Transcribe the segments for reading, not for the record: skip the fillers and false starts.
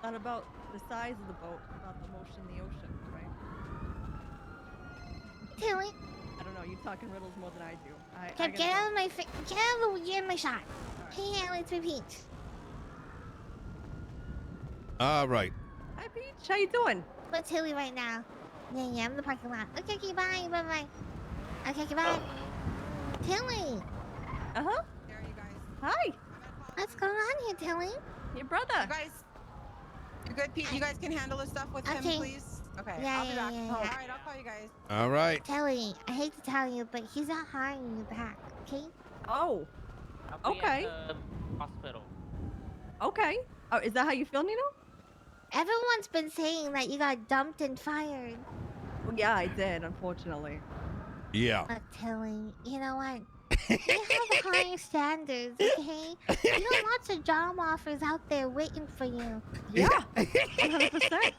Not about the size of the boat, about the motion in the ocean, right? Tilly, I don't know. You talk in riddles more than I do. I get gotta out go. of my face. Get out of my shot. All right. Hey, Alex, repeat. All right. Hi, Peach. How you doing? With Tilly right now. Yeah, I'm in the parking lot. Okay, bye, bye. Okay, bye. Tilly, Uh-huh. There, you guys. Hi. what's going on here, Tilly? Your brother. You guys, you good, Pete? You guys can handle this stuff with him, Okay. please? Okay, Yeah, I'll be back. yeah. All right, I'll call you guys. All right. Tilly, I hate to tell you, but he's not hiring you back, okay? Oh. I'll be Okay. at the hospital. Okay. Oh, is that how you feel, Nino? Everyone's been saying that you got dumped and fired. Well, yeah, I did, unfortunately. Yeah. But Tilly, you know what? You have higher standards, okay? You got lots of job offers out there waiting for you. Yeah. 100%.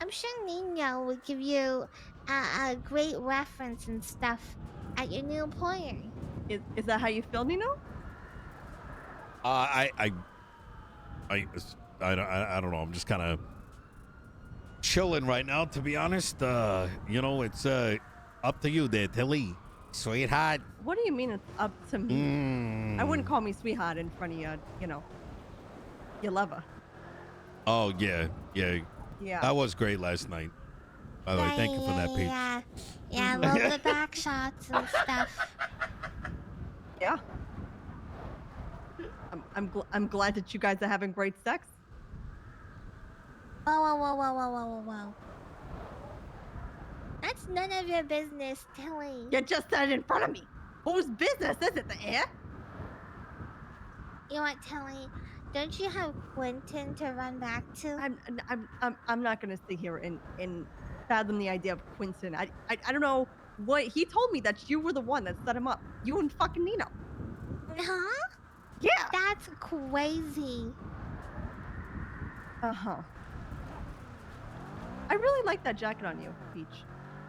I'm sure Nino would give you a great reference and stuff at your new employer. Is that how you feel, Nino? I don't know. I'm just kind of chilling right now, to be honest. You know, it's up to you there, Tilly, sweetheart. What do you mean it's up to me? I wouldn't call me sweetheart in front of your lover. Oh yeah. Yeah. That was great last night. By the way, thank you for that, Peach. Yeah, I love the back shots and stuff. Yeah. I'm glad that you guys are having great sex. Whoa. That's none of your business, Tilly. You just said it in front of me. Whose business is it, the air? You know what, Tilly? Don't you have Quentin to run back to? I'm not gonna sit here and fathom the idea of Quentin. I don't know what he told me that you were the one that set him up. You and fucking Nino. Huh? Yeah. That's crazy. Uh-huh. I really like that jacket on you, Peach.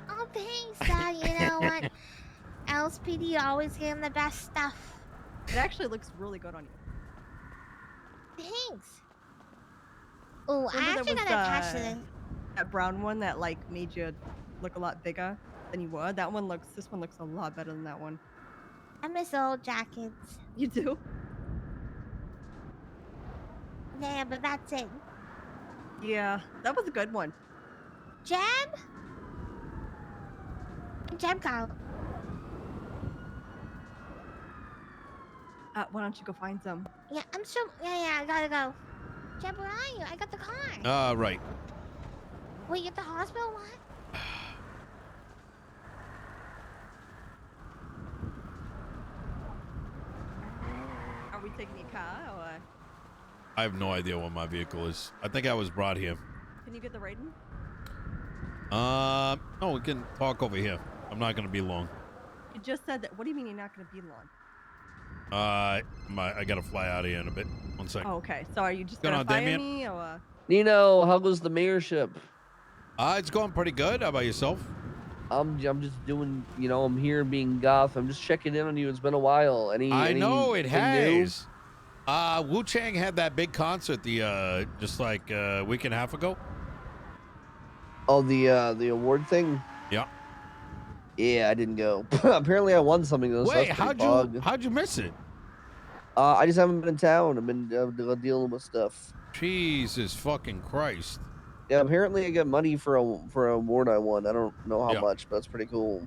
Oh, thanks, Dad. You know what? LSPD always give him the best stuff. It actually looks really good on you. Thanks. Oh, I Remember actually there gotta was, attach to this. that brown one that like made you look a lot bigger than you were. This one looks a lot better than that one. I miss old jackets. You do? Yeah, but that's it. Yeah, that was a good one. Jeb Carl. Why don't you go find some? Yeah, I'm sure. Yeah, I gotta go. Jeb, where are you? I got the car. Right. Wait, you at the hospital? What? Are we taking your car or I have no idea what my vehicle is. I think I was brought here. can you get the rating? No, we can talk over here. I'm not gonna be long. You just said that. What do you mean you're not going to be long? I gotta fly out of here in a bit. 1 second. Oh, okay. So are you just What's going going to on, fire Damien? me or? Nino, how goes the mayorship? It's going pretty good. How about yourself? I'm just doing, you know, I'm here being goth. I'm just checking in on you. It's been a while. I know it anything new? has. Wu Chang had that big concert just like a week and a half ago. Oh, the award thing? Yeah. Yeah, I didn't go. Apparently I won something though. Wait, so that's pretty how'd you miss it? I just haven't been in town. I've been dealing with stuff. Jesus fucking Christ. Yeah, apparently I got money for an award I won. I don't know how Yeah. much, but it's pretty cool.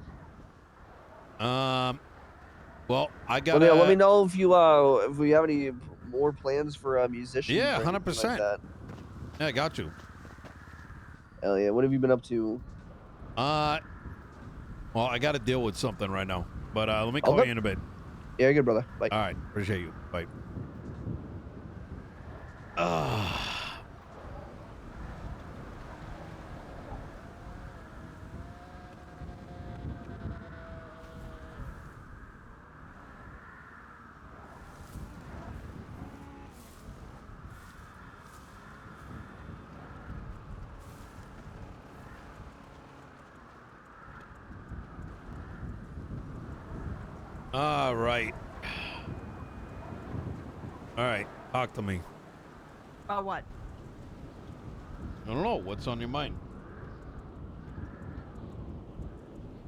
Well, I got. Let me know if we have any more plans for musicians. Yeah, or anything 100%. Like that. Yeah, I got you. Hell yeah! What have you been up to? Well, I got to deal with something right now, but let me call Okay. you in a bit. Yeah, good brother. Bye. All right, appreciate you. Bye. All right. All right. Talk to me. About what? I don't know. What's on your mind?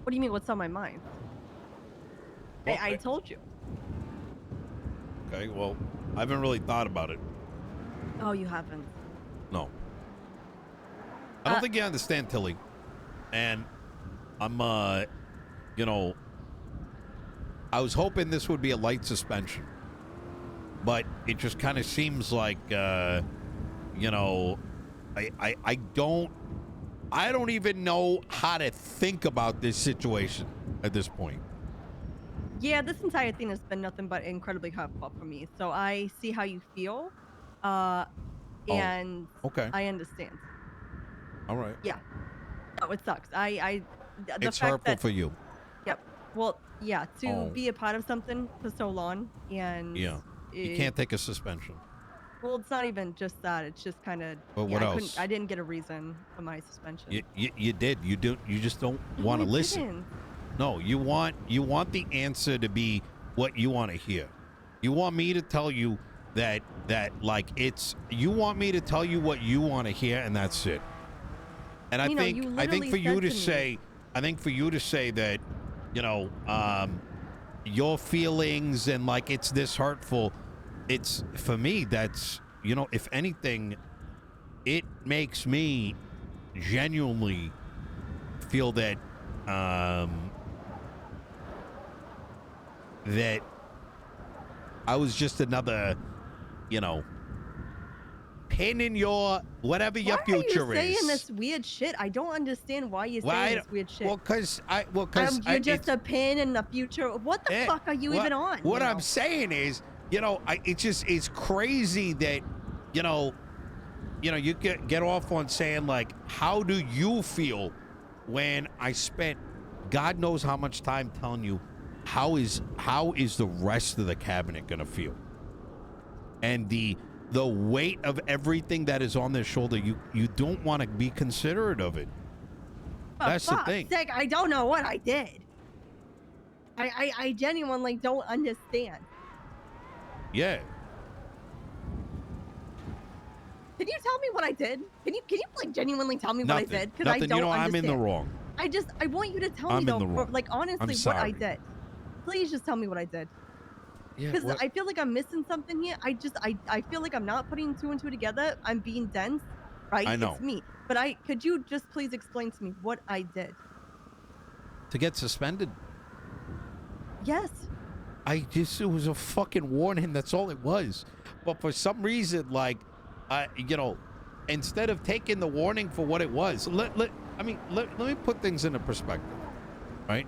What do you mean? What's on my mind? Well, I told you. Okay, well, I haven't really thought about it. Oh, you haven't. No. I don't think you understand, Tilly. And I'm, you know, I was hoping this would be a light suspension. But it just kind of seems like, you know, I don't even know how to think about this situation at this point. Yeah, this entire thing has been nothing but incredibly hurtful for me. So I see how you feel, and okay. I understand. All right. Yeah, no, it sucks. The It's fact hurtful that, for you. yep. Well, yeah, to Oh. be a part of something for so long, and Yeah. You can't take a suspension. Well, it's not even just that. It's just kind of. But what else? I didn't get a reason for my suspension. You did. You just don't No, want to I listen. didn't. No, you want the answer to be what you want to hear. You want me to tell you that like you want me to tell you what you want to hear, and that's it. And Nino, I think for you to me. say that, you know, your feelings and like it's this hurtful, it's for me that's, you know, if anything, it makes me genuinely feel that that I was just another, you know, pin in your whatever your future Why are you saying is. this weird shit? I don't understand why you're saying this weird shit. Well, because you're just a pin in the future. What the fuck are you even on? What I'm saying is, you know, it's crazy that, you know, you get off on saying like, how do you feel when I spent God knows how much time telling you how is the rest of the cabinet gonna feel, and the weight of everything that is on their shoulder. You don't want to be considerate of it. That's the thing. Sake, I don't know what I did. I genuinely don't understand. Yeah. Can you tell me what I did? Can you like genuinely tell me Nothing. what I did? Because Nothing. I don't You know, understand. I'm in the wrong. I want you to tell I'm me in though, the wrong. like honestly, I'm what sorry. I did. Please just tell me what I did. Yeah. Because I feel like I'm missing something here. I feel like I'm not putting two and two together. I'm being dense, right? I know. It's me. But could you just please explain to me what I did? To get suspended. Yes. It was a fucking warning. That's all it was. But for some reason, like, you know, instead of taking the warning for what it was, let me put things into perspective, right?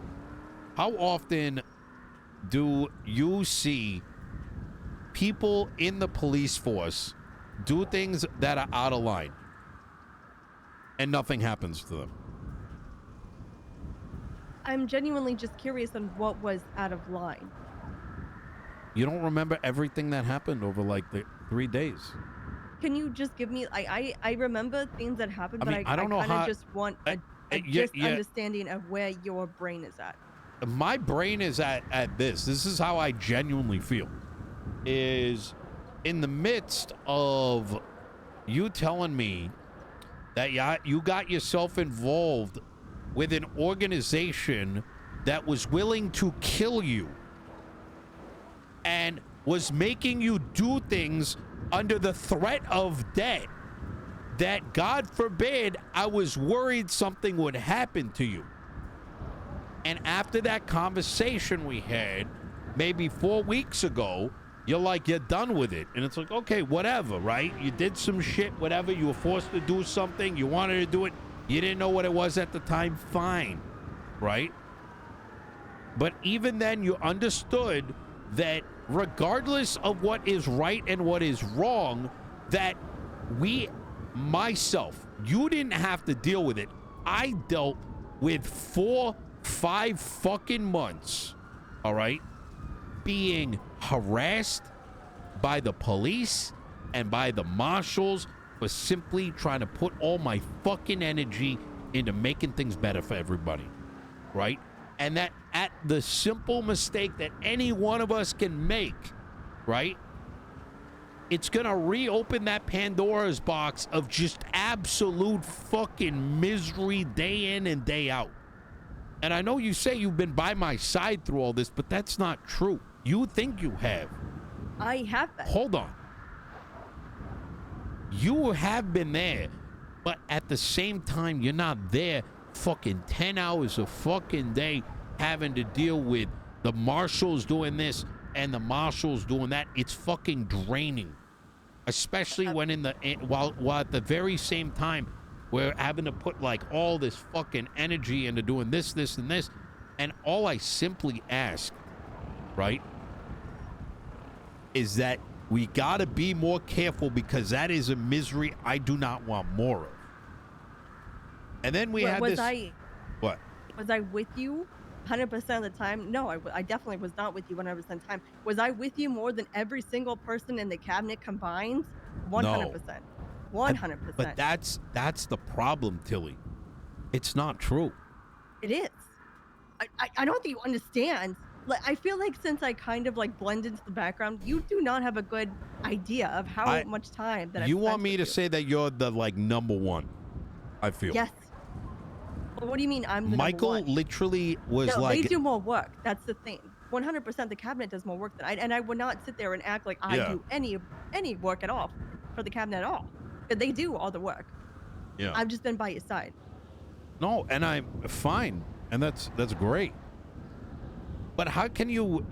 How often do you see people in the police force do things that are out of line and nothing happens to them? I'm genuinely just curious on what was out of line. You don't remember everything that happened over like the 3 days. Can you just give me? I remember things that happened, but I don't know kind how. of just want a understanding of where your brain is at. My brain is at this. This is how I genuinely feel. Is in the midst of you telling me that you got yourself involved with an organization that was willing to kill you and was making you do things under the threat of death, that God forbid I was worried something would happen to you. And after that conversation we had maybe 4 weeks ago, you're like, you're done with it. And it's like, okay, whatever, right? You did some shit, whatever. You were forced to do something. You wanted to do it. You didn't know what it was at the time. Fine, right? But even then, you understood that regardless of what is right and what is wrong, that myself, you didn't have to deal with it. I dealt with 4-5 fucking months, all right, being harassed by the police and by the marshals for simply trying to put all my fucking energy into making things better for everybody, right? And that at the simple mistake that any one of us can make, right? it's gonna reopen that Pandora's box of just absolute fucking misery day in and day out. And I know you say you've been by my side through all this, but that's not true. You think you have. I have been. Hold on. You have been there, but at the same time, you're not there fucking 10 hours a fucking day having to deal with the marshals doing this and the marshals doing that. It's fucking draining. Especially when while at the very same time we're having to put like all this fucking energy into doing this, and this. And all I simply ask, right, is that we gotta be more careful, because that is a misery I do not want more of. And then we had was this. What? Was I with you 100% of the time? No, I definitely was not with you 100% of the time. Was I with you more than every single person in the cabinet combined? 100%. 100%. But that's the problem, Tilly. It's not true. It is. I don't think you understand. Like, I feel like since I kind of like blend into the background, you do not have a good idea of how much time that you want me to say that you're the like number one, I feel. Yes. Well, what do you mean I'm the Michael number one? Literally was No, like, they do more work. That's the thing. 100% the cabinet does more work than I, and I would not sit there and act like I do any work at all for the cabinet at all. But they do all the work. Yeah. I've just been by your side. No, and I'm fine, and that's great. But how can you,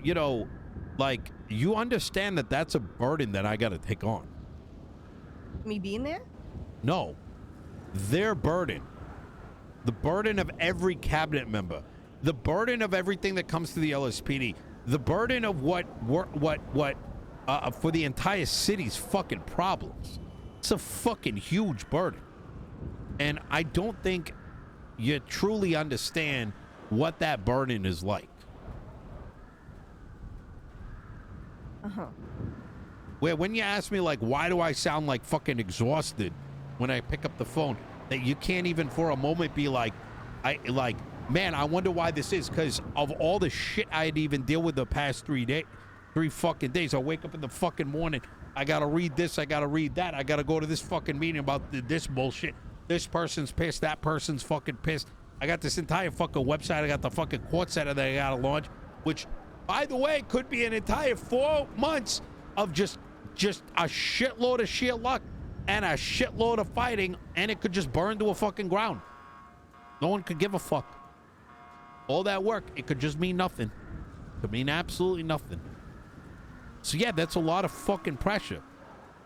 like, you understand that that's a burden that I got to take on? Me being there? No, their burden. The burden of every cabinet member, the burden of everything that comes to the LSPD, the burden of what for the entire city's fucking problems. It's a fucking huge burden. And I don't think you truly understand what that burden is like. Uh-huh. Where when you ask me, like, why do I sound like fucking exhausted when I pick up the phone, that you can't even for a moment be like, man, I wonder why this is, because of all the shit I had to even deal with the past 3 fucking days. I wake up in the fucking morning, I gotta read this, I gotta read that, I gotta go to this fucking meeting about this bullshit. This person's pissed, that person's fucking pissed. I got this entire fucking website, I got the fucking court center that I gotta launch, which, by the way, could be an entire 4 months of just a shitload of sheer luck and a shitload of fighting, and it could just burn to a fucking ground. No one could give a fuck. All that work, it could just mean nothing. It could mean absolutely nothing. So yeah, that's a lot of fucking pressure.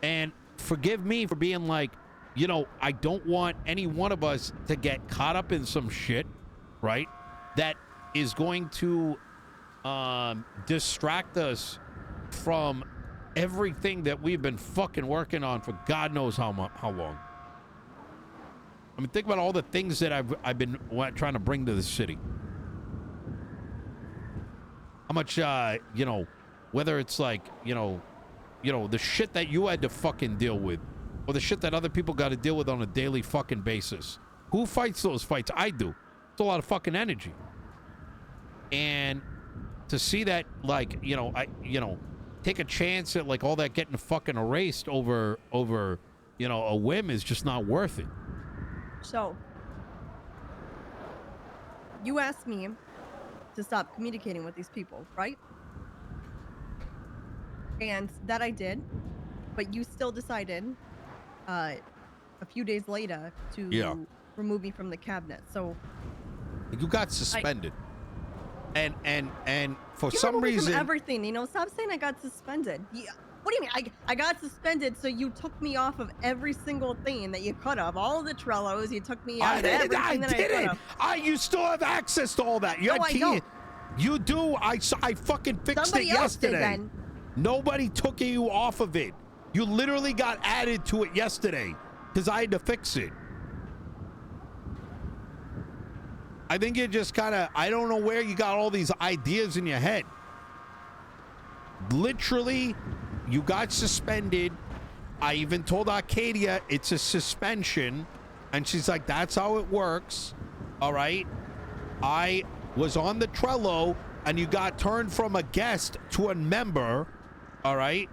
And forgive me for being like, I don't want any one of us to get caught up in some shit, right? That is going to distract us from everything that we've been fucking working on for God knows how long. I mean, think about all the things that I've been trying to bring to the city. How much, whether it's like, the shit that you had to fucking deal with, or the shit that other people got to deal with on a daily fucking basis. Who fights those fights? I do. It's a lot of fucking energy. And to see that, like, take a chance at like all that getting fucking erased over a whim is just not worth it. So, you asked me to stop communicating with these people, right? And that I did, but you still decided a few days later to remove me from the cabinet. So you got suspended. And for some reason, from everything, stop saying I got suspended. Yeah. What do you mean? I got suspended, so you took me off of every single thing that you could have. All of the Trellos, you took me out of everything that I could have. You still have access to all that. You no, had I don't. You do. I fucking fixed Somebody it else did yesterday. then. Nobody took you off of it. You literally got added to it yesterday because I had to fix it. I think you just kind of, I don't know where you got all these ideas in your head. Literally, you got suspended. I even told Arcadia it's a suspension. And she's like, that's how it works. All right. I was on the Trello and you got turned from a guest to a member. All right.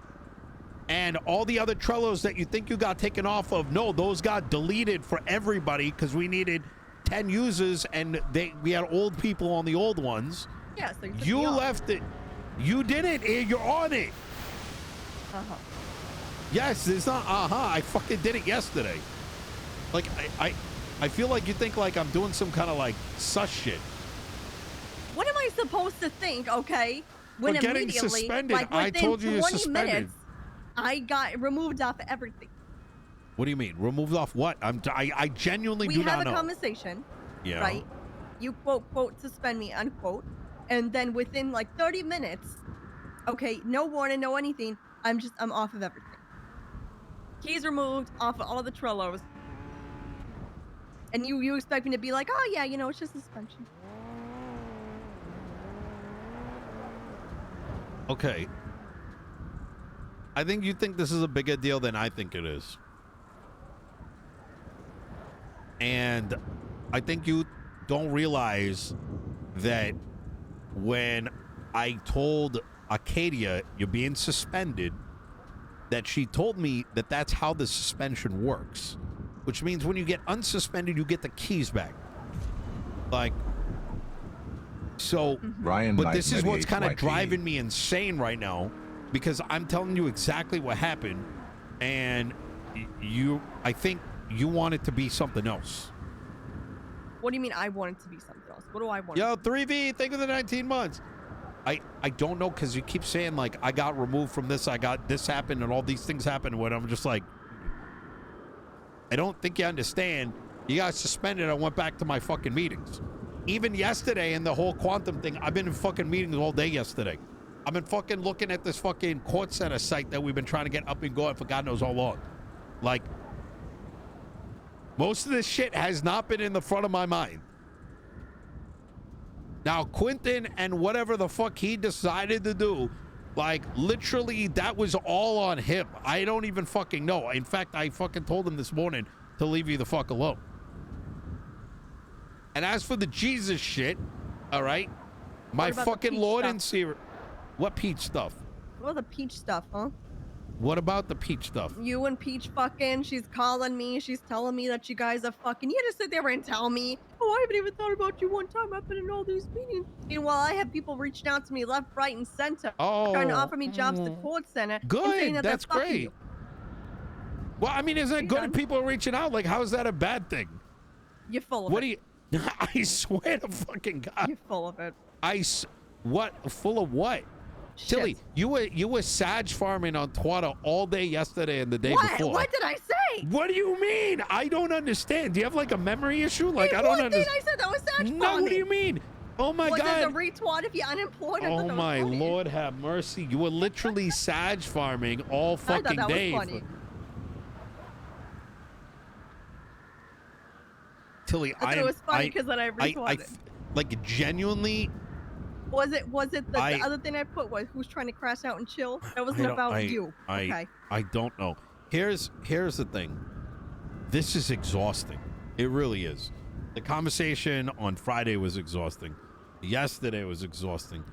And all the other Trellos that you think you got taken off of, no, those got deleted for everybody because we needed 10 users and we had old people on the old ones. Yeah, so You left it. You didn't. You're on it. Uh-huh. Yes, it's not I fucking did it yesterday. Like, I feel like you think like I'm doing some kind of like sus shit. What am I supposed to think, okay? When We're getting immediately, suspended. like I within told you you're 20 suspended. minutes, I got removed off of everything. What do you mean? Removed off what? I genuinely do We not had know. a conversation, Yeah. right? You quote, suspend me, unquote. And then within like 30 minutes, okay, no warning, no anything, I'm off of everything. Keys removed off of all the Trellos. And you expect me to be like, oh yeah, you know, it's just suspension. Okay. I think you think this is a bigger deal than I think it is. And I think you don't realize that when I told Acadia you're being suspended, that she told me that that's how the suspension works. Which means when you get unsuspended, you get the keys back. Like, so, Ryan but this is what's kind of might be- driving me insane right now, because I'm telling you exactly what happened, and I think you want it to be something else. What do you mean I want it to be something else? What do I want? Yo, 3V, think of the 19 months. I don't know, because you keep saying, like, I got removed from this, I got this happened, and all these things happened, when I'm just like, I don't think you understand. You got suspended, I went back to my fucking meetings. Even yesterday in the whole quantum thing, I've been in fucking meetings all day yesterday. I've been fucking looking at this fucking court center site that we've been trying to get up and going for God knows how long. Like, most of this shit has not been in the front of my mind. Now, Quentin and whatever the fuck he decided to do, like, literally, that was all on him. I don't even fucking know. In fact, I fucking told him this morning to leave you the fuck alone. And as for the Jesus shit, all right, my about the fucking peach Lord stuff? and Savior. What peach stuff? Well, the Peach stuff, huh? What about the peach stuff? You and Peach fucking, she's calling me, she's telling me that you guys are fucking. You had to sit there and tell me, oh, I haven't even thought about you one time. I've been in all these meetings. Meanwhile, I have people reaching out to me left, right, and center, trying to offer me jobs at the court center. and saying Good, that that's they're fucking great. you. Well, I mean, isn't it You good done? if people are reaching out? Like, how is that a bad thing? You're full of What it. do you? I swear to fucking God. You're full of it. What? Full of what? Tilly, Shit. you were Sag farming on Twitter all day yesterday and the day before. What did I say? What do you mean? I don't understand. Do you have like a memory issue? Like, Hey, I don't what did understand. I said that was Satch No, what do you mean? Oh my Was it God. a retweet if you're unemployed? I thought Oh that was my funny. Lord, have mercy. You were literally Sag farming all I thought fucking that was day. funny. Tilly, I thought it was funny because then I retweeted. like genuinely. Was it the I- other thing I put was who's trying to crash out and chill? That I wasn't don't- about you. Okay. I don't know. Here's the thing. This is exhausting. It really is. The conversation on Friday was exhausting. Yesterday was exhausting.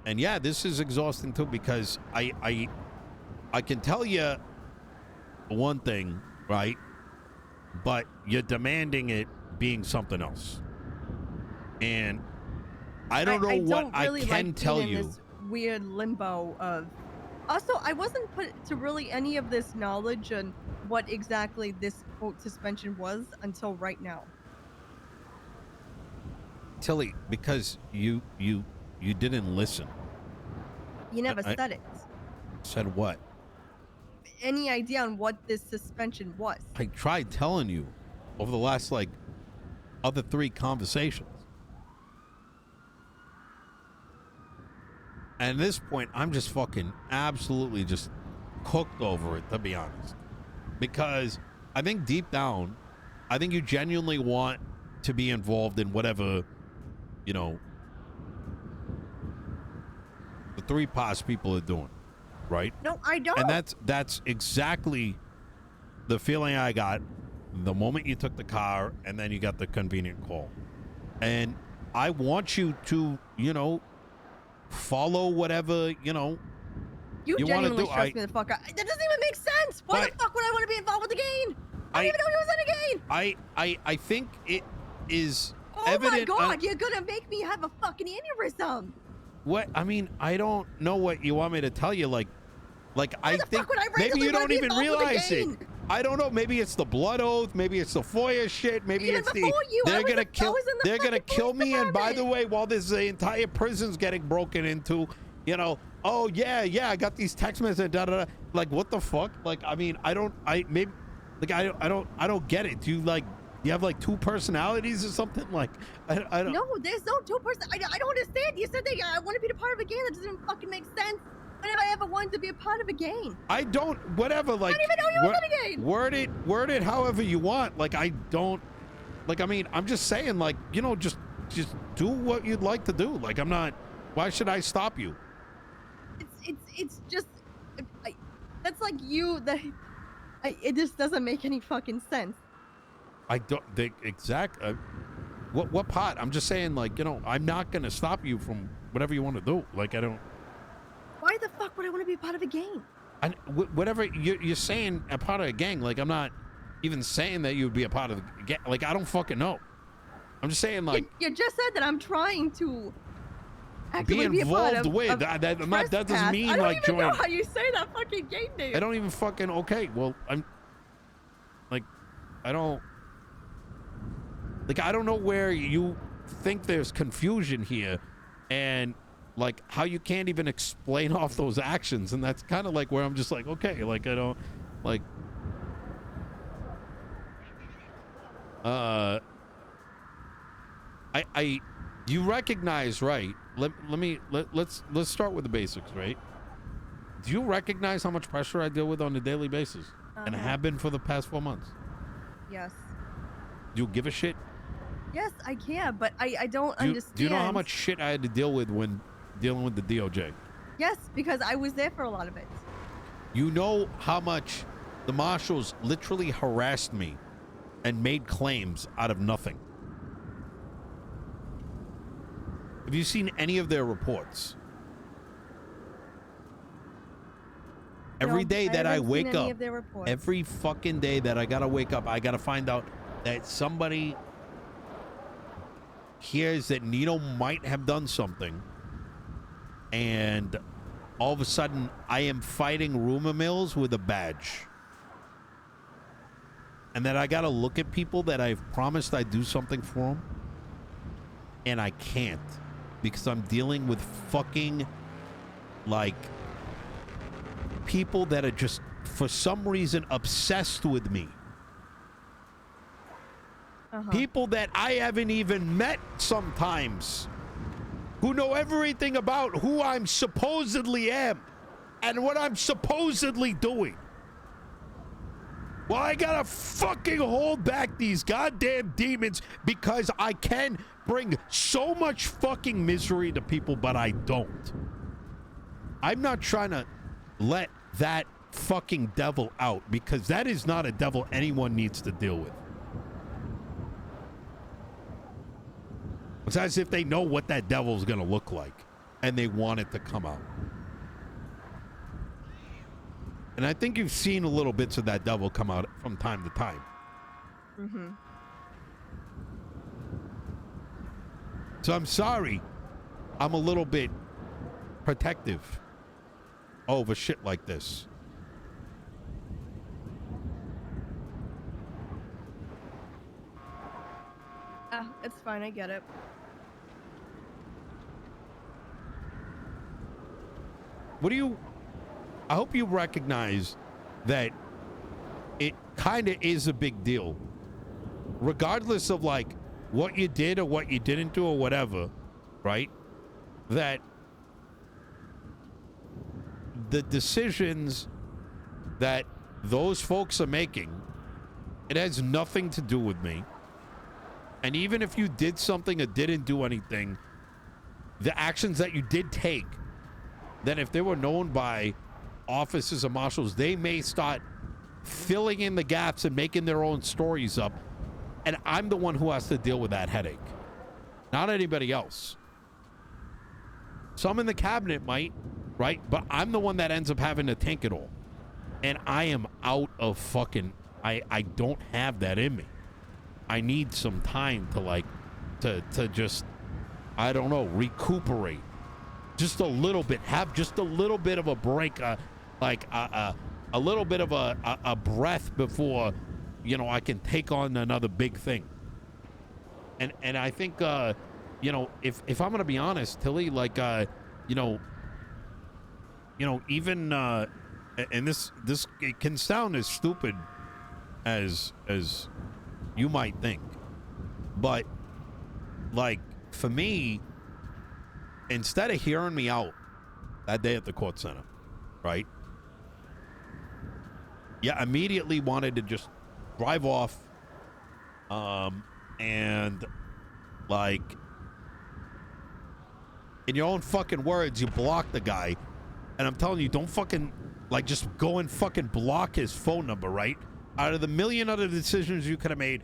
And yeah, this is exhausting too, because I can tell you one thing, right? But you're demanding it being something else. And I don't know what really I can like tell being in you. This weird limbo of. Also, I wasn't put to really any of this knowledge on what exactly this quote suspension was until right now. Tilly, because you didn't listen. You never I- said it. Said what? Any idea on what this suspension was? I tried telling you over the last like other 3 conversations. And at this point, I'm just fucking absolutely just cooked over it, to be honest. Because I think deep down, I think you genuinely want to be involved in whatever, you know, the 3 POS people are doing, right? No, I don't. And that's exactly the feeling I got the moment you took the car and then you got the convenient call. And I want you to, you know, follow whatever, you know, you you wanna genuinely do- stress me the fuck out. That doesn't even sense. Why the fuck would I want to be involved with the gang? I don't even know he was in a gang. I think it is Oh evident. my god, you're gonna make me have a fucking aneurysm. What? I mean, I don't know what you want me to tell you. Like I think maybe you don't even realize it. I don't know. Maybe it's the blood oath. Maybe it's the FOIA shit. Maybe Even it's the before you, I they're was gonna a- I kill. was in the They're gonna fucking kill police me. And by the department. way, while this entire prison's getting broken into, you know, oh yeah, I got these text messages. Da, da, da. Like what the fuck? Like I mean, I don't get it. Do you have like two personalities or something? Like I don't. No, there's no two person. I don't understand. You said that I want to be a part of a gang. That doesn't even fucking make sense. When have I ever wanted to be a part of a gang? I don't. Whatever. Like I didn't even know you was in a gang. word it however you want. Like I don't. Like I mean, I'm just saying. Like you know, just do what you'd like to do. Like I'm not. Why should I stop you? It's just. That's like you. It just doesn't make any fucking sense. I don't. The exact. What part? I'm just saying. Like you know, I'm not gonna stop you from whatever you want to do. Like I don't. Why the fuck would I want to be a part of a gang? And whatever you're saying, a part of a gang. Like I'm not even saying that you would be a part of the gang. Like I don't fucking know. I'm just saying like You just said that I'm trying to be actively be a part involved of, with. of That doesn't trespass. mean I don't like even join. know how you say that fucking gang name. I don't even fucking okay. Well, I'm like I don't know where you think there's confusion here, and like how you can't even explain off those actions, and that's kind of like where I'm just like okay, like I don't like. You recognize, right? Let's start with the basics, right? Do you recognize how much pressure I deal with on a daily basis and have been for the past 4 months? Yes. Do you give a shit? Yes, I can, but I don't understand. Do you know how much shit I had to deal with when dealing with the DOJ? Yes, because I was there for a lot of it. You know how much the marshals literally harassed me and made claims out of nothing. Have you seen any of their reports? Every No, day that I haven't seen wake any up, of their reports. every fucking day that I gotta wake up, I gotta find out that somebody hears that Nino might have done something, and all of a sudden I am fighting rumor mills with a badge. And that I gotta look at people that I've promised I'd do something for them, and I can't because I'm dealing with fucking like people that are just for some reason obsessed with me. People that I haven't even met sometimes, who know everything about who I'm supposedly am and what I'm supposedly doing. Well, I gotta fucking hold back these goddamn demons because I can bring so much fucking misery to people, but I don't. I'm not trying to let that fucking devil out because that is not a devil anyone needs to deal with. It's as if they know what that devil's gonna look like and they want it to come out. And I think you've seen a little bits of that devil come out from time to time. Mm-hmm. So I'm sorry. I'm a little bit protective over shit like this. It's fine. I get it. What do you... I hope you recognize that it kind of is a big deal. Regardless of, like, what you did or what you didn't do or whatever, right? That the decisions that those folks are making, it has nothing to do with me. And even if you did something or didn't do anything, the actions that you did take, then if they were known by officers or marshals, they may start filling in the gaps and making their own stories up. And I'm the one who has to deal with that headache, not anybody else. Some in the cabinet might, right? But I'm the one that ends up having to tank it all. And I am out of fucking, I don't have that in me. I need some time to like, to just, I don't know, recuperate. Just a little bit, have just a little bit of a break, like a little bit of a breath before, you know, I can take on another big thing. And I think, you know, if I'm gonna be honest, Tilly, like, you know, even, and this it can sound as stupid as you might think, but like for me, instead of hearing me out that day at the court center, right? Yeah, immediately wanted to just drive off, and like, in your own fucking words, you block the guy, and I'm telling you, don't fucking like just go and fucking block his phone number, right? Out of the million other decisions you could have made,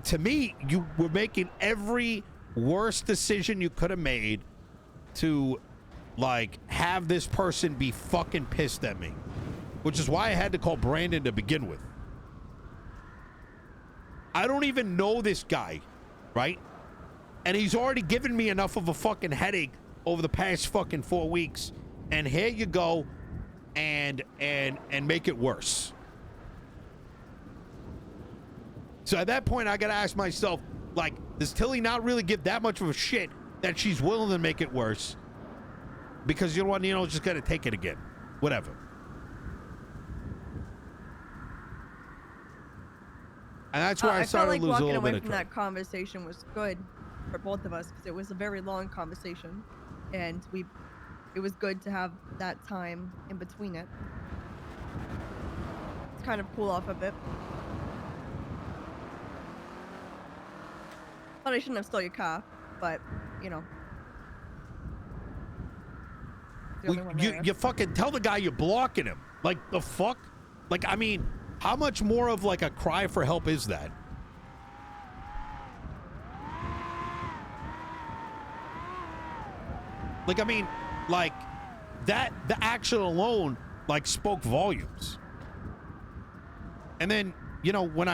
to me, you were making every worst decision you could have made to like have this person be fucking pissed at me, which is why I had to call Brandon to begin with. I don't even know this guy, right? And he's already given me enough of a fucking headache over the past fucking 4 weeks. And here you go and make it worse. So at that point, I gotta ask myself, like, does Tilly not really give that much of a shit that she's willing to make it worse? Because you know what, Nino, just gotta take it again. Whatever. And that's where I started felt to like lose a walking little away bit of from track. that conversation was good for both of us because it was a very long conversation, and it was good to have that time in between it. It's kind of cool off a bit. But I shouldn't have stole your car, but you know. The only one there. You fucking tell the guy you're blocking him. Like, the fuck? Like, I mean, how much more of like a cry for help is that? Like, I mean, like, that, the action alone, like, spoke volumes. And then, you know, when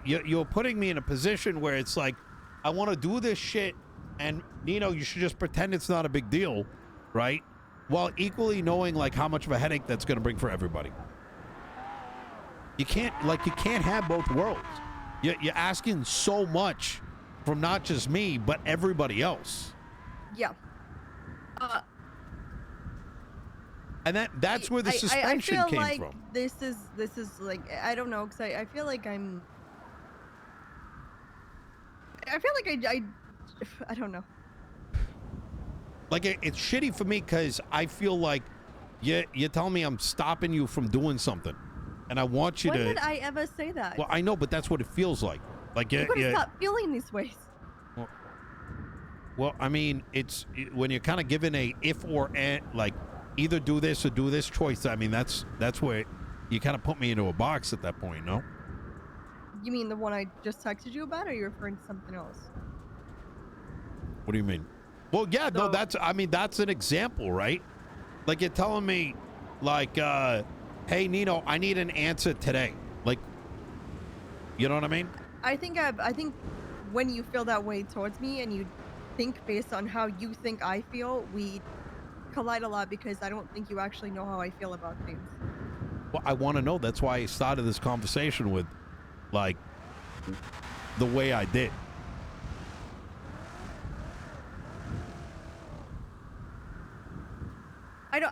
you're putting me in a position where it's like, I want to do this shit, and, Nino, you should just pretend it's not a big deal, right? While equally knowing, like, how much of a headache that's going to bring for everybody. You can't have both worlds. You're asking so much from not just me, but everybody else. Yeah. And that's where the suspension I feel came like from. This is like, I don't know, because I feel like I feel like I don't know. Like, it's shitty for me because I feel like you're telling me I'm stopping you from doing something, and I want you When to. did I ever say that? Well, I know, but that's what it feels like. Like, You gotta stop feeling these ways. Well, I mean, when you're kind of given a if or like either do this or do this choice. I mean, that's where you kind of put me into a box at that point, no? You mean the one I just texted you about, or are you referring to something else? What do you mean? Well, yeah, no, So- that's an example, right? Like, you're telling me, like, hey, Nino, I need an answer today. Like, you know what I mean? I think when you feel that way towards me and you think based on how you think I feel, we collide a lot because I don't think you actually know how I feel about things. Well, I want to know. That's why I started this conversation with, like, the way I did.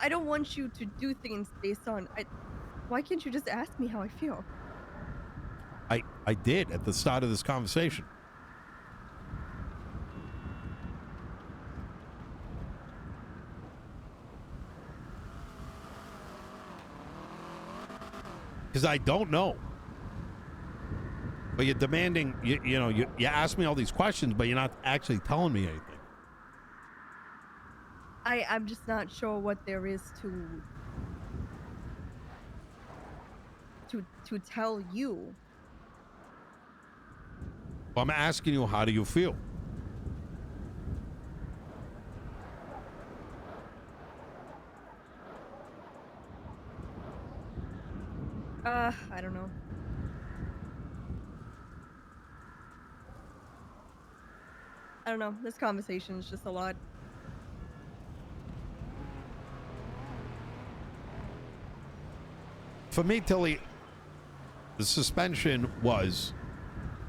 I don't want you to do things based on. Why can't you just ask me how I feel? I did at the start of this conversation. Because I don't know. But you're demanding, you ask me all these questions, but you're not actually telling me anything. I'm just not sure what there is to tell you. Well, I'm asking you, how do you feel? I don't know. I don't know. This conversation is just a lot. For me, Tilly, the suspension was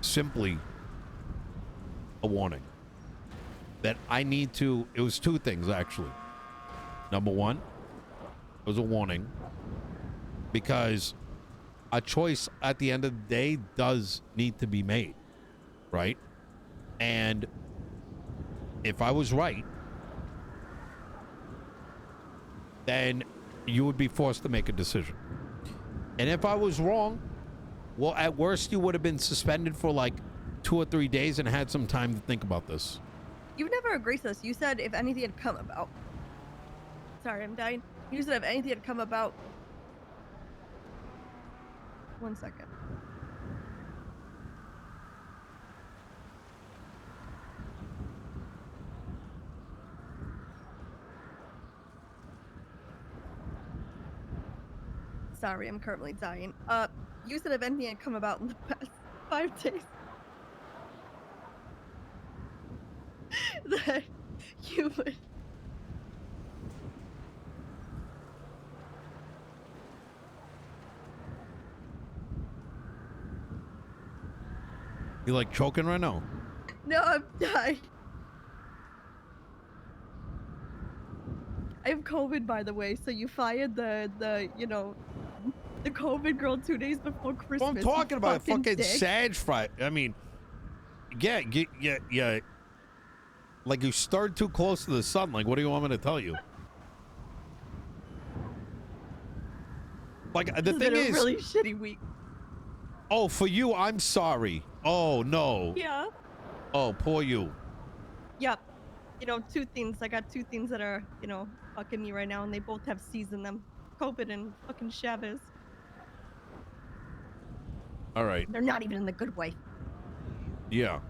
simply a warning that I need to. It was two things, actually. Number one, it was a warning because a choice at the end of the day does need to be made, right? And if I was right, then you would be forced to make a decision. And if I was wrong, well, at worst, you would have been suspended for like 2 or 3 days and had some time to think about this. You never agreed to this. You said if anything had come about. Sorry, I'm dying. You said if anything had come about. 1 second. Sorry, I'm currently dying. You said if anything had come about in the past 5 days. That you would. You like choking right now? No, I'm dying. I have COVID, by the way, so you fired the COVID girl 2 days before Christmas. Well, I'm talking about fucking dick. Sag Fry. I mean, yeah. Like you started too close to the sun. Like, what do you want me to tell you? Like the This has thing been a is, really shitty week. oh, for you, I'm sorry. Oh no. Yeah. Oh, poor you. Yep. Two things. I got two things that are, fucking me right now, and they both have C's in them. COVID and fucking Chavez. All right. They're not even in the good way. Yeah.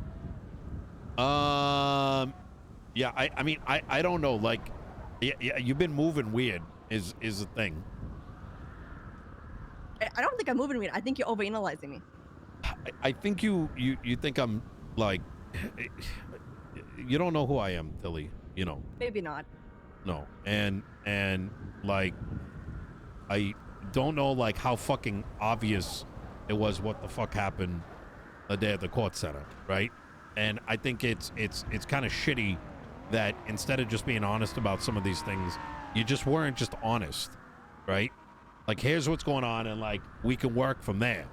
Yeah. I mean, I don't know. Like, yeah. You've been moving weird. Is the thing. I don't think I'm moving weird. I think you're overanalyzing me. I think you think I'm like. You don't know who I am, Tilly. Maybe not. No. And like, I don't know like how fucking obvious it was what the fuck happened the day at the court center, right? And I think it's kind of shitty that instead of just being honest about some of these things, you just weren't just honest, right? Like, here's what's going on, and like we can work from there,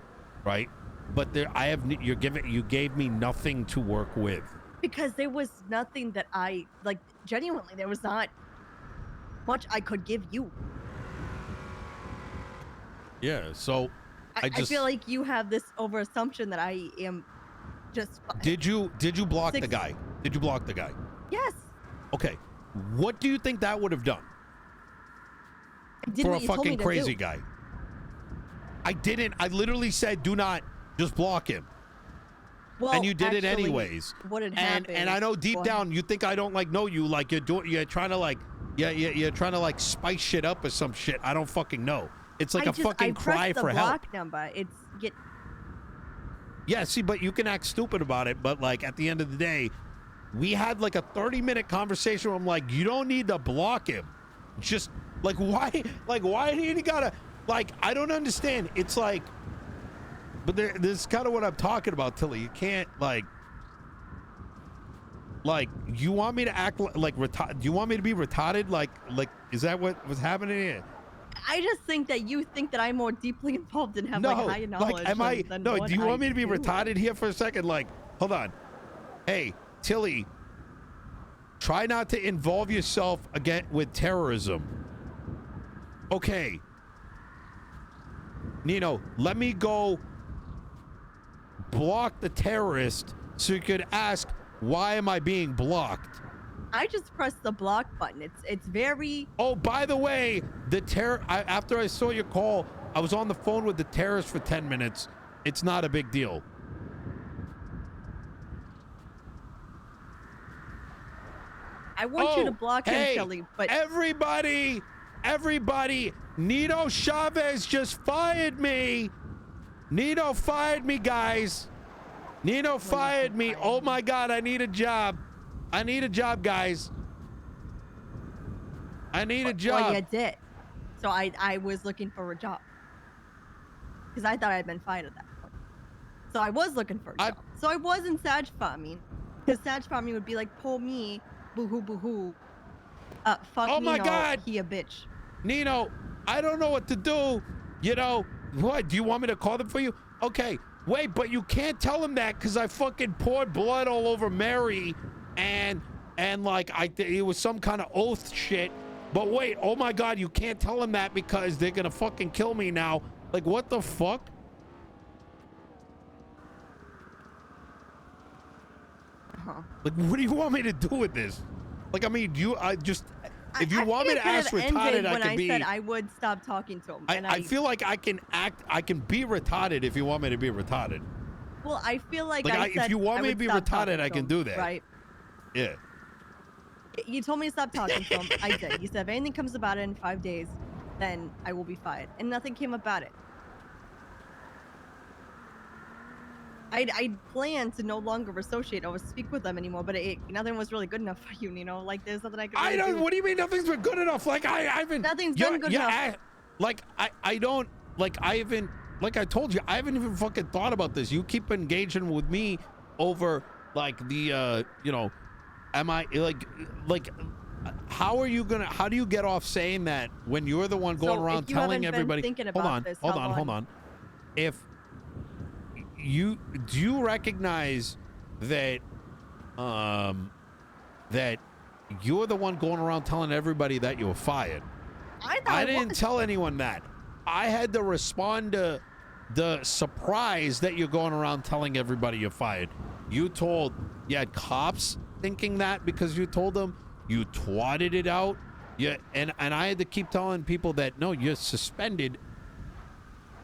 right? But you gave me nothing to work with. Because there was nothing that I, like, genuinely, there was not much I could give you. Yeah, so I feel like you have this over-assumption that I am just... Did you block the guy? Did you block the guy? Yes. Okay. What do you think that would have done? I did for what a you told me fucking to crazy do. guy? I didn't. I literally said, do not, just block him. Well, and you did it actually, anyways. What had happened? And I know deep down you think I don't like know you, like you're trying to like you're trying to like spice shit up or some shit. I don't fucking know. It's like fucking cry for help. I pressed the block number. Yeah, see, but you can act stupid about it, but like at the end of the day, we had like a 30-minute conversation where I'm like, you don't need to block him. Just like why do you gotta like I don't understand. It's like but this is kind of what I'm talking about, Tilly. You can't like you want me to act like retarded? Do you want me to be retarded? Like is that what was happening here? I just think that you think that I'm more deeply involved and have like higher knowledge. Like, am I? No. Do you want me to be retarded here for a second? Like, hold on. Hey, Tilly, try not to involve yourself again with terrorism. Okay. Nino, let me go block the terrorist so you could ask, why am I being blocked? I just pressed the block button. It's very... Oh, by the way, after I saw your call, I was on the phone with the terrorist for 10 minutes. It's not a big deal. I want you to block him, Shelly, but... Everybody, Nino Chavez just fired me Nino fired me, guys. Nino fired me. Oh my God, I need a job. I need a job, guys. I need a job. Well, you did. So I was looking for a job. Because I thought I'd been fired at that point. So I was looking for a job. So I wasn't Sag farming. Because Sag farming would be like, pull me, boo-hoo, boo-hoo. Fuck Oh Nino, my God. he a bitch. Nino, I don't know what to do. You know, what? Do you want me to call them for you? Okay, wait, but you can't tell them that because I fucking poured blood all over Mary and like it was some kind of oath shit. But wait, oh my God, you can't tell them that because they're gonna fucking kill me now. Like, what the fuck? Like, what do you want me to do with this? Like, I mean, if you want me to ask retarded, I can be. When I said I would stop talking to him. I feel like I can be retarded if you want me to be retarded. Well, I feel like if you want me to be retarded, I can do that. Right? Yeah. You told me to stop talking to him. I did. You said if anything comes about it in 5 days, then I will be fired. And nothing came about it. I planned to no longer associate or speak with them anymore, but nothing was really good enough for you, you know? Like, there's nothing I could really do. What do you mean nothing's been good enough? Like, I haven't. Nothing's been good enough. Like I haven't, like I told you, I haven't even fucking thought about this. You keep engaging with me over, like, the, you know, am I, like, how do you get off saying that when you're the one going around telling everybody? Hold on. If do you recognize that that you're the one going around telling everybody that you were fired? I didn't tell anyone that. I had to respond to the surprise that you're going around telling everybody you're fired. You had cops thinking that because you told them. You twatted it out. Yeah, and I had to keep telling people that no, you're suspended.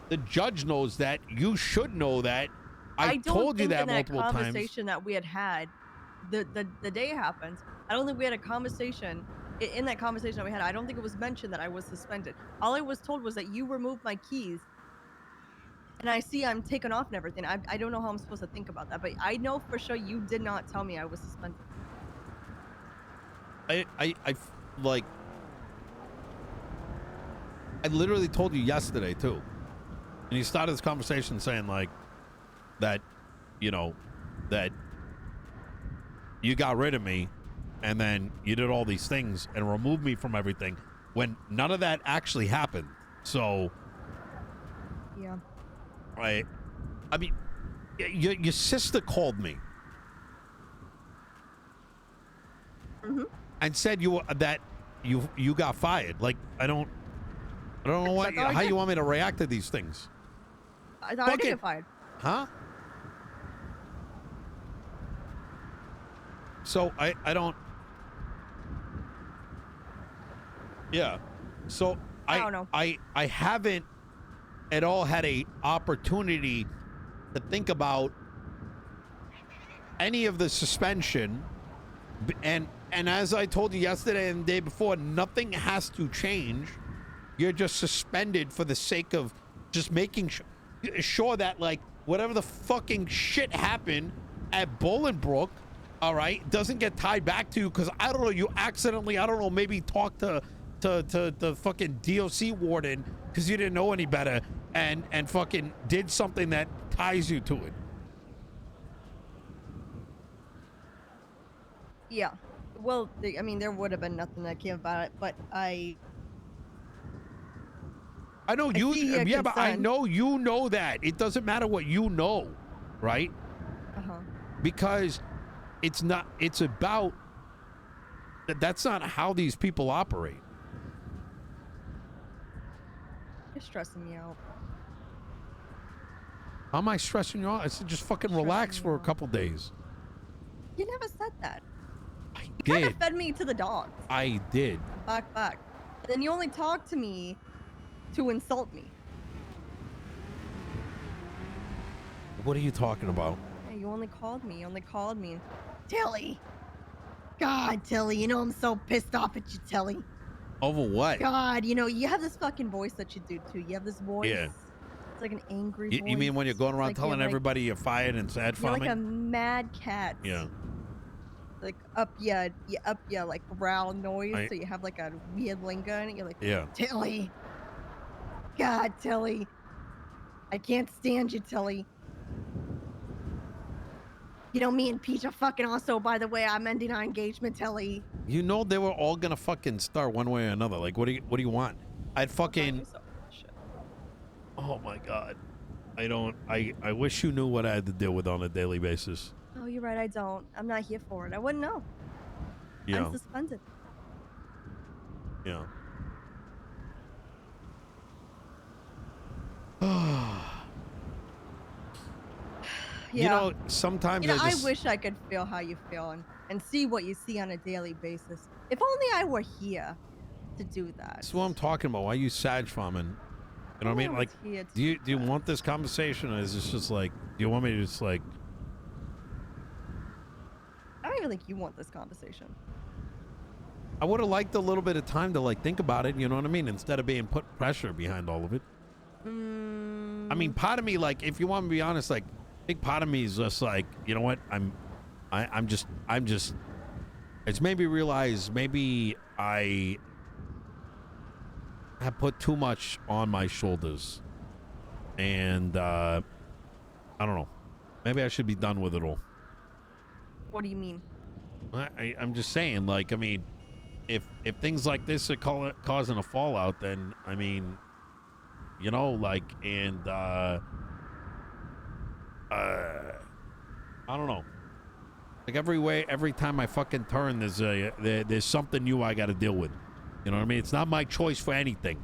The judge knows that. You should know that. I told you that multiple times. Conversation that we had, the day it happened. I don't think we had a conversation. In that conversation that we had, I don't think it was mentioned that I was suspended. All I was told was that you removed my keys, and I see I'm taken off and everything. I don't know how I'm supposed to think about that, but I know for sure you did not tell me I was suspended. I literally told you yesterday too, and you started this conversation saying like that, you know, that you got rid of me, and then you did all these things and removed me from everything when none of that actually happened. So, yeah, right. I mean, your sister called me. Mm-hmm. And said you got fired. Like, I don't know how you want me to react to these things. I thought I did get fired. Huh? So I don't. Yeah. So I don't know. I haven't at all had a opportunity to think about any of the suspension, and as I told you yesterday and the day before, nothing has to change. You're just suspended for the sake of just making sure that, like, whatever the fucking shit happened at Bolingbrook, all right, doesn't get tied back to you because, I don't know, you accidentally, I don't know, maybe talk to the fucking DOC warden because you didn't know any better and fucking did something that ties you to it. Yeah. Well, I mean, there would have been nothing that came about it, but I know you, yeah, but I know you know that. It doesn't matter what you know, right? Uh-huh. Because it's about, that's not how these people operate. You're stressing me out. How am I stressing you out? I said just fucking relax for a couple days. You never said that. You did. kind of fed me to the dogs. I did. Back. And then you only talked to me to insult me. What are you talking about? Yeah, you only called me. Tilly. God, Tilly, you know I'm so pissed off at you, Tilly. Over what? God, you know, you have this fucking voice that you do too. You have this voice. Yeah. It's like an angry You voice. mean when you're going around Like you're telling like- everybody you're fired and sad You're like a farming? mad cat. Yeah. Like up yeah, like growl noise. I- So you have like a weird lingo in it. You're like, Yeah. Tilly. God, Tilly. I can't stand you, Tilly. You know, me and Peach are fucking also, by the way, I'm ending our engagement, Tilly. You know they were all gonna fucking start one way or another. Like, what do you want? I'd fucking. You're so full of shit. Oh my god. I wish you knew what I had to deal with on a daily basis. Oh, you're right, I don't. I'm not here for it. I wouldn't know. Yeah. I'm suspended. Yeah. Yeah. You know, sometimes You know, I just. I wish I could feel how you feel and see what you see on a daily basis. If only I were here to do that. That's what I'm talking about. Why you sag farming? You know what I mean? Like, do you want this conversation, or is this just like, do you want me to just like? I don't even think you want this conversation. I would have liked a little bit of time to like think about it. You know what I mean? Instead of being put pressure behind all of it. I mean, part of me, like, if you want me to be honest, like, big part of me is just like, you know what? I'm just. It's made me realize maybe I have put too much on my shoulders, and I don't know. Maybe I should be done with it all. What do you mean? I'm just saying, like, I mean, if things like this are causing a fallout, then I mean, you know, like, and I don't know. Like every time I fucking turn, there's something new I got to deal with. You know what I mean? It's not my choice for anything.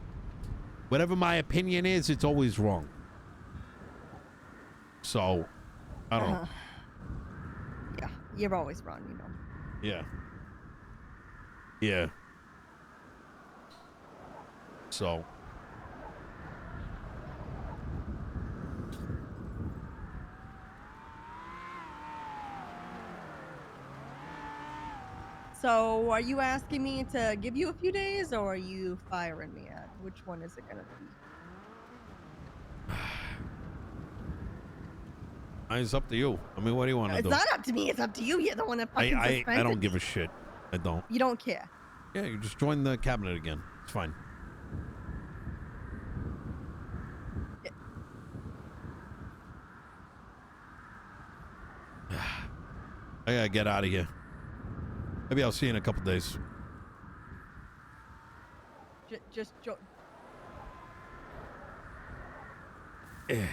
Whatever my opinion is, it's always wrong. So, I don't know. Yeah, you're always wrong, you know. Yeah. Yeah. So. So, are you asking me to give you a few days, or are you firing me at? Which one is it gonna be? It's up to you. I mean, what do you want to It's do? not up to me. It's up to you. You're the one that fucking I suspended don't give me. a shit. I don't. You don't care. Yeah, you just join the cabinet again. It's fine. I gotta get out of here. Maybe I'll see you in a couple days. Just Yeah.